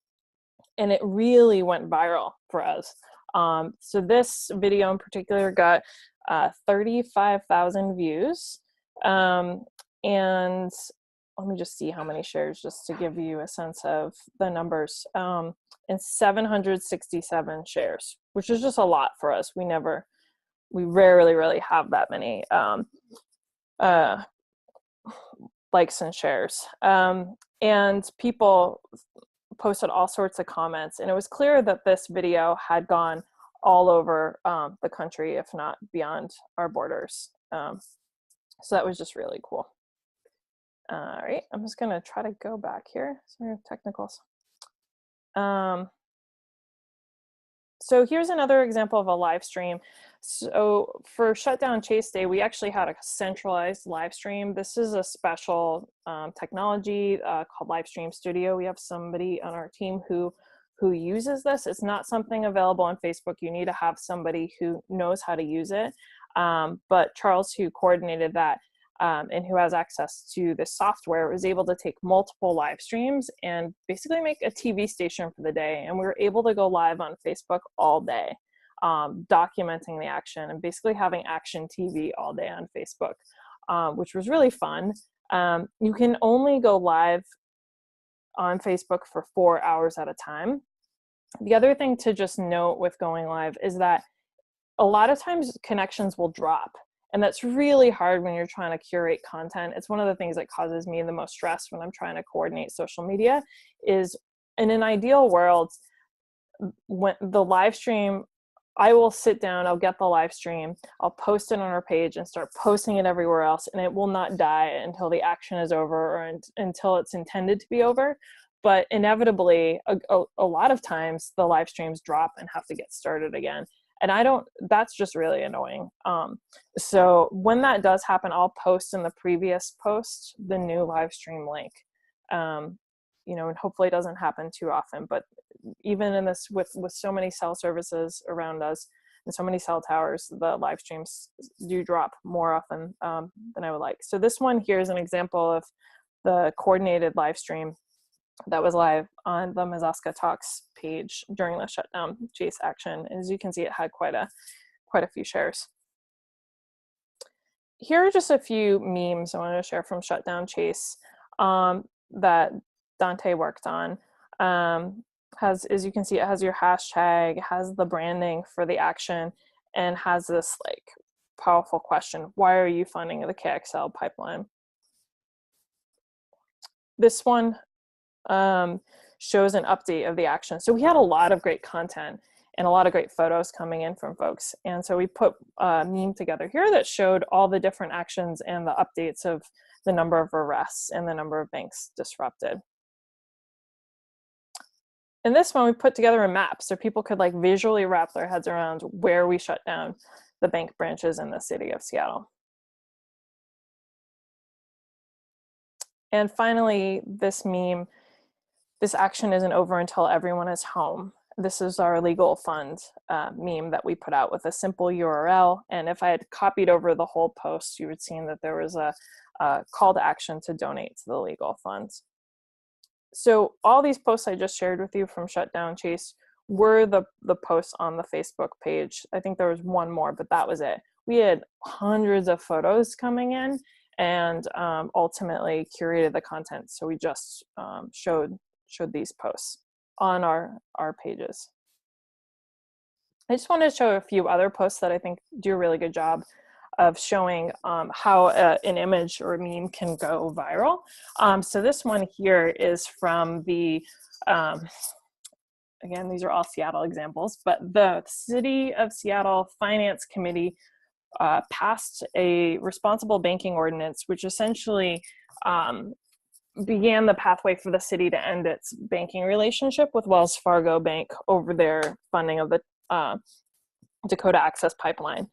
And it really went viral for us. So this video in particular got 35,000 views. And let me just see how many shares, just to give you a sense of the numbers. And 767 shares, which is just a lot for us. We rarely really have that many likes and shares. And people posted all sorts of comments, and it was clear that this video had gone all over the country, if not beyond our borders. So that was just really cool. All right, I'm just gonna try to go back here. Sorry, technicals. So here's another example of a live stream. So for Shutdown Chase Day, we actually had a centralized live stream. This is a special technology called Livestream Studio. We have somebody on our team who uses this. It's not something available on Facebook. You need to have somebody who knows how to use it. But Charles, who coordinated that, and who has access to this software, was able to take multiple live streams and basically make a TV station for the day. And we were able to go live on Facebook all day, documenting the action and basically having action TV all day on Facebook, which was really fun. You can only go live on Facebook for 4 hours at a time. The other thing to just note with going live is that a lot of times connections will drop. And that's really hard when you're trying to curate content. It's one of the things that causes me the most stress when I'm trying to coordinate social media. Is in an ideal world, when the live stream, I will sit down, I'll get the live stream, I'll post it on our page and start posting it everywhere else, and it will not die until the action is over or until it's intended to be over. But inevitably, a lot of times the live streams drop and have to get started again. And that's just really annoying. So when that does happen, I'll post in the previous post the new live stream link. And hopefully it doesn't happen too often, but even in this, with so many cell services around us and so many cell towers, the live streams do drop more often than I would like. So this one here is an example of the coordinated live stream that was live on the Mazaska Talks page during the shutdown chase action. As you can see, it had quite a few shares. Here are just a few memes I wanted to share from Shutdown Chase that Dante worked on. As you can see, it has your hashtag, has the branding for the action, and has this like powerful question: why are you funding the KXL pipeline? This one shows an update of the action. So we had a lot of great content and a lot of great photos coming in from folks. And so we put a meme together here that showed all the different actions and the updates of the number of arrests and the number of banks disrupted. In this one, we put together a map so people could like visually wrap their heads around where we shut down the bank branches in the city of Seattle. And finally, this meme, this action isn't over until everyone is home. This is our legal fund meme that we put out with a simple URL. And if I had copied over the whole post, you would see that there was a call to action to donate to the legal funds. So all these posts I just shared with you from Shutdown Chase were the posts on the Facebook page. I think there was one more, but that was it. We had hundreds of photos coming in and ultimately curated the content. So we just showed these posts on our pages. I just wanted to show a few other posts that I think do a really good job of showing how an image or a meme can go viral. So this one here is from the, again, these are all Seattle examples, but the City of Seattle Finance Committee passed a responsible banking ordinance, which essentially began the pathway for the city to end its banking relationship with Wells Fargo Bank over their funding of the Dakota Access Pipeline.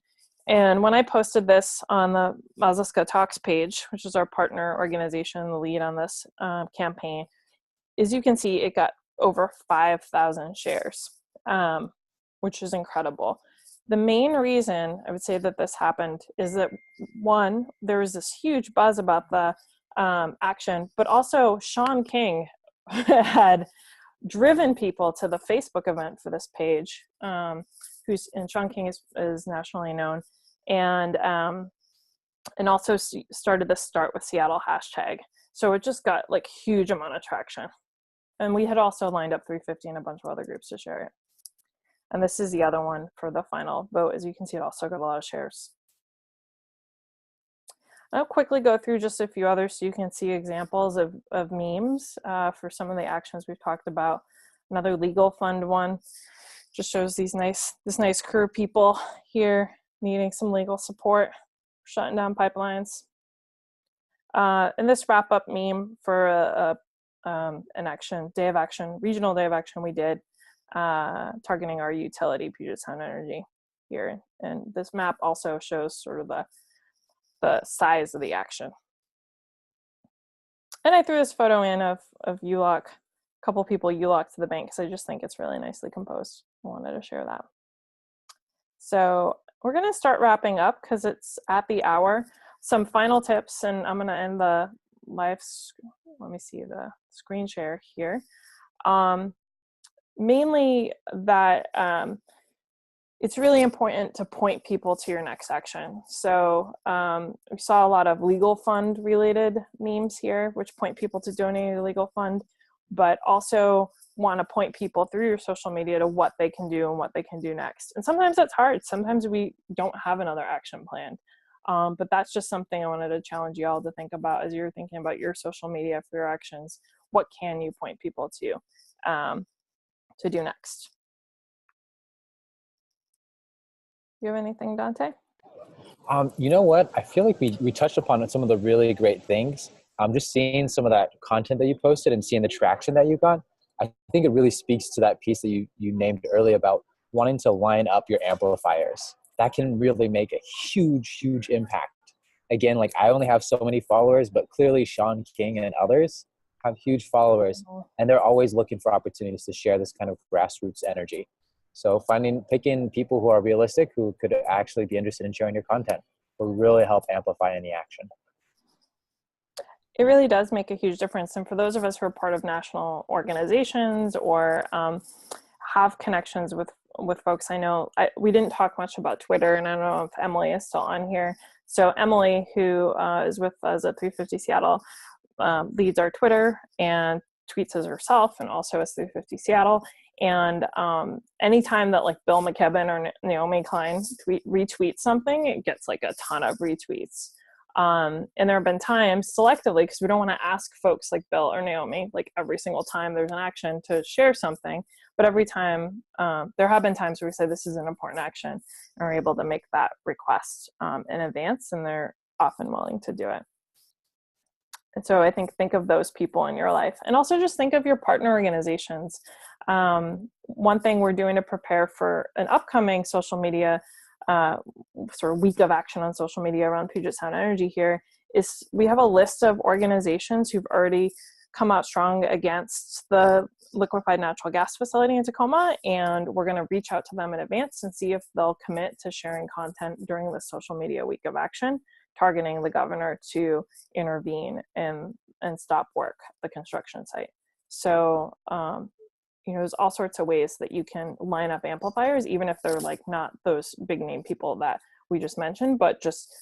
And when I posted this on the Mazaska Talks page, which is our partner organization, the lead on this campaign, as you can see, it got over 5,000 shares, which is incredible. The main reason I would say that this happened is that, one, there was this huge buzz about the action, but also Sean King had driven people to the Facebook event for this page, and Sean King is nationally known, and also started the Start with Seattle hashtag. So it just got like huge amount of traction. And we had also lined up 350 and a bunch of other groups to share it. And this is the other one for the final vote. As you can see, it also got a lot of shares. I'll quickly go through just a few others so you can see examples of memes for some of the actions we've talked about. Another legal fund one just shows this nice crew of people here needing some legal support, shutting down pipelines. And this wrap-up meme for an action, day of action, regional day of action we did, targeting our utility, Puget Sound Energy here. And this map also shows sort of the size of the action. And I threw this photo in of ULOC, a couple people ULOC to the bank, because I just think it's really nicely composed. I wanted to share that. So we're going to start wrapping up because it's at the hour. Some final tips, and I'm going to end the live, let me see the screen share here. Mainly that it's really important to point people to your next action. So we saw a lot of legal fund related memes here, which point people to donating to the legal fund, but also want to point people through your social media to what they can do and what they can do next. And sometimes that's hard. Sometimes we don't have another action plan. But that's just something I wanted to challenge you all to think about as you're thinking about your social media for your actions. What can you point people to do next? You have anything, Dante? You know what? I feel like we touched upon some of the really great things. Just seeing some of that content that you posted and seeing the traction that you got, I think it really speaks to that piece that you named earlier about wanting to line up your amplifiers. That can really make a huge, huge impact. Again, like I only have so many followers, but clearly Sean King and others have huge followers, and they're always looking for opportunities to share this kind of grassroots energy. So picking people who are realistic, who could actually be interested in sharing your content, will really help amplify any action. It really does make a huge difference. And for those of us who are part of national organizations or have connections with folks, I know we didn't talk much about Twitter, and I don't know if Emily is still on here. So Emily, who is with us at 350 Seattle, leads our Twitter and tweets as herself, and also as 350 Seattle. And anytime that like Bill McKibben or Naomi Klein retweet something, it gets like a ton of retweets. And there have been times selectively, because we don't want to ask folks like Bill or Naomi, like every single time there's an action to share something, but every time there have been times where we say this is an important action, and we're able to make that request in advance, and they're often willing to do it. And so I think of those people in your life, and also just think of your partner organizations. One thing we're doing to prepare for an upcoming social media sort of week of action on social media around Puget Sound Energy here is we have a list of organizations who've already come out strong against the liquefied natural gas facility in Tacoma, and we're going to reach out to them in advance and see if they'll commit to sharing content during the social media week of action, targeting the governor to intervene and stop work at the construction site. So there's all sorts of ways that you can line up amplifiers, even if they're like not those big name people that we just mentioned, but just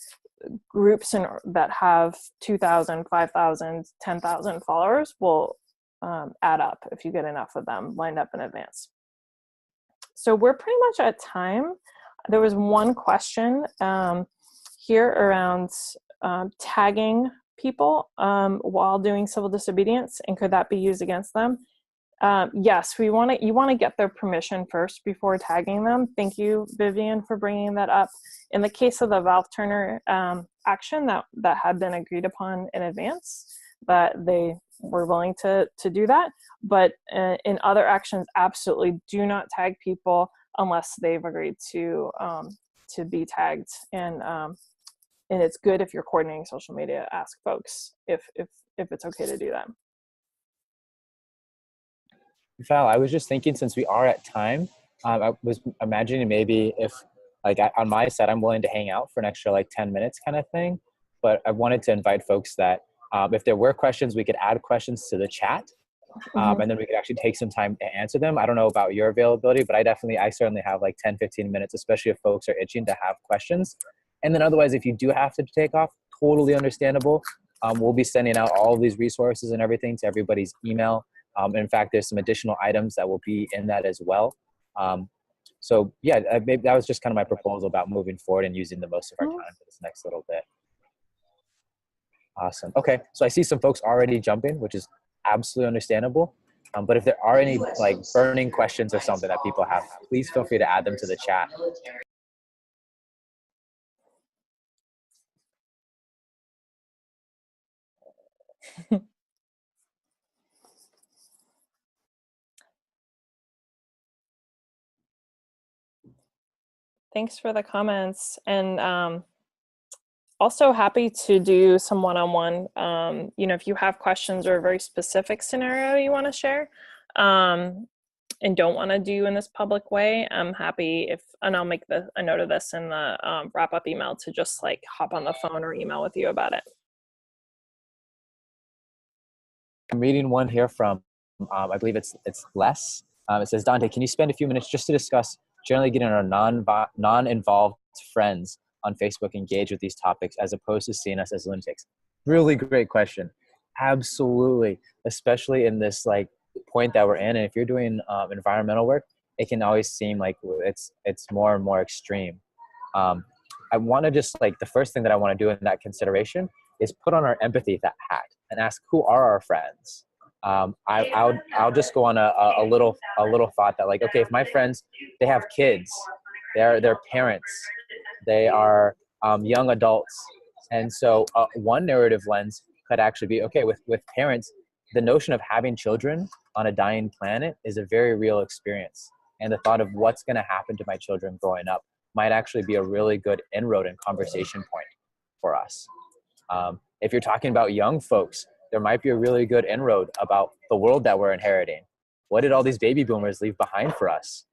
groups that have 2,000, 5,000, 10,000 followers will add up if you get enough of them lined up in advance. So we're pretty much at time. There was one question here around tagging people while doing civil disobedience, and could that be used against them? Yes, you want to get their permission first before tagging them. Thank you, Vivian, for bringing that up. In the case of the valve turner action that had been agreed upon in advance, that they were willing to do that. But in other actions, absolutely do not tag people unless they've agreed to be tagged. And it's good if you're coordinating social media, ask folks if it's okay to do that. Val, I was just thinking, since we are at time, I was imagining maybe if, like on my side, I'm willing to hang out for an extra like 10 minutes kind of thing. But I wanted to invite folks that if there were questions, we could add questions to the chat. And then we could actually take some time to answer them. I don't know about your availability, but I certainly have like 10, 15 minutes, especially if folks are itching to have questions. And then otherwise, if you do have to take off, totally understandable. We'll be sending out all of these resources and everything to everybody's email. In fact, there's some additional items that will be in that as well. So yeah, maybe that was just kind of my proposal about moving forward and using the most of our time for this next little bit. Awesome. Okay, so I see some folks already jumping, which is absolutely understandable. But if there are any like burning questions or something that people have, please feel free to add them to the chat. Thanks for the comments, and also happy to do some one-on-one. If you have questions or a very specific scenario you want to share and don't want to do in this public way, I'm happy and I'll make a note of this in the wrap-up email to just like hop on the phone or email with you about it. I'm reading one here from, I believe it's Les. It says, Dante, can you spend a few minutes just to discuss generally getting our non-involved friends on Facebook engage with these topics as opposed to seeing us as lunatics? Really great question. Absolutely. Especially in this like point that we're in. And if you're doing environmental work, it can always seem like it's more and more extreme. I want to just like, the first thing that I want to do in that consideration is put on our empathy hat and ask, who are our friends? I'll just go on a little thought that like, okay, if my friends, they have kids, they're parents, they are young adults. And so one narrative lens could actually be, okay, with parents, the notion of having children on a dying planet is a very real experience. and the thought of what's going to happen to my children growing up might actually be a really good inroad and conversation point for us. If you're talking about young folks, there might be a really good inroad about the world that we're inheriting. What did all these baby boomers leave behind for us?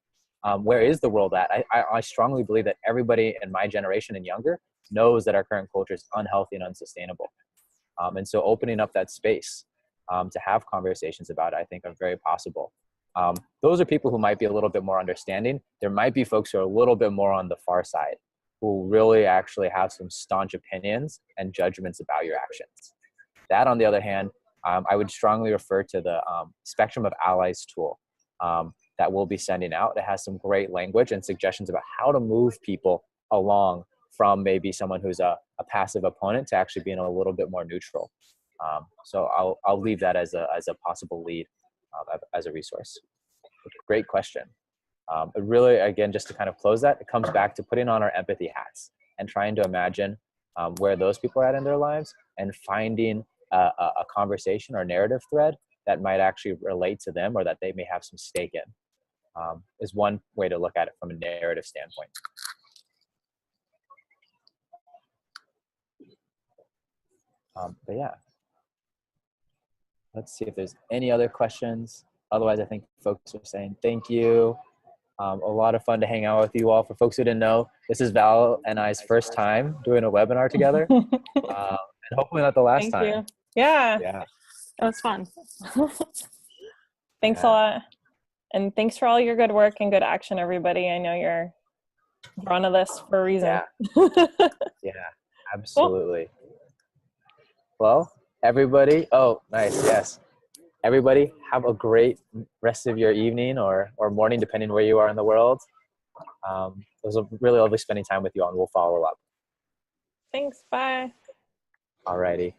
Where is the world at? I strongly believe that everybody in my generation and younger knows that our current culture is unhealthy and unsustainable. And so opening up that space to have conversations about it, I think are very possible. Those are people who might be a little bit more understanding. There might be folks who are a little bit more on the far side, who really actually have some staunch opinions and judgments about your actions. That, on the other hand, I would strongly refer to the Spectrum of Allies tool that we'll be sending out. It has some great language and suggestions about how to move people along from maybe someone who's a passive opponent to actually being a little bit more neutral. So I'll leave that as a possible lead as a resource. Great question. It really, again, just to kind of close that, it comes back to putting on our empathy hats and trying to imagine where those people are at in their lives and finding a conversation or narrative thread that might actually relate to them or that they may have some stake in, is one way to look at it from a narrative standpoint. But yeah, let's see if there's any other questions. Otherwise, I think folks are saying thank you. A lot of fun to hang out with you all. For folks who didn't know, this is Val and I's first time doing a webinar together. And hopefully not the last time. Thank you. Yeah. Yeah. It was fun. Thanks a lot. And thanks for all your good work and good action, everybody. I know you're on this for a reason. Yeah, absolutely. Cool. Well, everybody, oh, nice, yes. Everybody, have a great rest of your evening or morning, depending where you are in the world. It was really lovely spending time with you all, and we'll follow up. Thanks, bye. Alrighty.